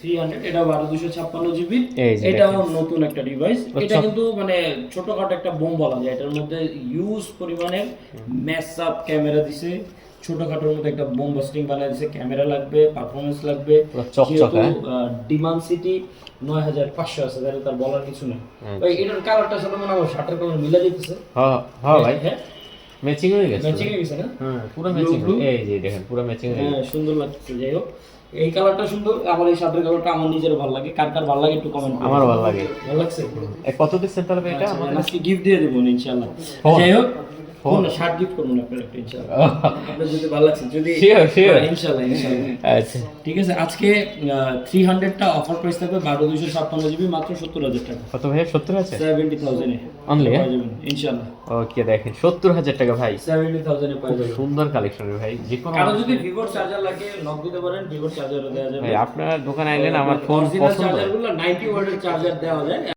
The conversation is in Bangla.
300 এটা 12256 জিবি। এই যে এটাও দেখেন। নতুন একটা ডিভাইস। এটা আচ্ছা। কিন্তু মানে ছোটখাটো একটা বোম বলা যায়, এটার মধ্যে ইউজ পরিমাণের ম্যাসআপ ক্যামেরা দিছে, ছোটখাটোর মধ্যে একটা বোম বাস্টিং বানায় দিছে। ক্যামেরা লাগবে, পারফরমেন্স লাগবে, পুরো চকচকে। ডিমানসিটি 9500 আছে, তাহলে তার বলার কিছু নেই। আচ্ছা। ভাই এটার কালারটা সাথে মনে হয় শার্টের কালার মিলা যেতেছে। হ্যাঁ হ্যাঁ ভাই, হ্যাঁ ম্যাচিং হয়ে গেছে। ম্যাচিং হয়ে গেছে না? হ্যাঁ পুরো Blue, ম্যাচিং, blue? এই যে দেখেন পুরো ম্যাচিং হয়ে হ্যাঁ গেছে। সুন্দর লাগছে। যাই হোক, এই কালারটা সুন্দর। আমার এই শার্টের কালারটা আমার নিজের ভালো লাগে। কার কার ভালো লাগে একটু কমেন্ট করুন। আমারও ভালো লাগে। ভালো লাগছে? কত দিচ্ছেন তাহলে ভাই এটা আচ্ছা, আমাদের? আজকে গিফট দিয়ে দেবো ইনশাআল্লাহ। ফোন? যাই হোক, ফোন? ফোন শার্ট গিফট করবো না আপনার একটা ইনশাআল্লাহ। আপনার যদি ভালো লাগছে, যদি Sure, sure. ইনশাআল্লাহ ইনশাআল্লাহ। আচ্ছা ঠিক আছে, আজকে 300টা অফার প্রাইস থাকবে 12256 জিবি, মাত্র 70,000 টাকা। কত ভাই? 70 আছে 70,000 এ অনলি? পেয়ে যাবেন ইনশাআল্লাহ। ওকে দেখেন 70,000 টাকা ভাই, 70,000 এ পেয়ে খুব যাবেন। সুন্দর কালেকশন ভাই। যে কোনো কারো যদি ভিভোর চার্জার লাগে নক দিতে পারেন, ভিভোর চার্জারও দেওয়া যাবে। ভাই আপনার দোকানে আইলেন আমার ফোন অরিজিনাল পছন্দ চার্জারগুলো 90 ওয়াটের চার্জার দেওয়া যায়।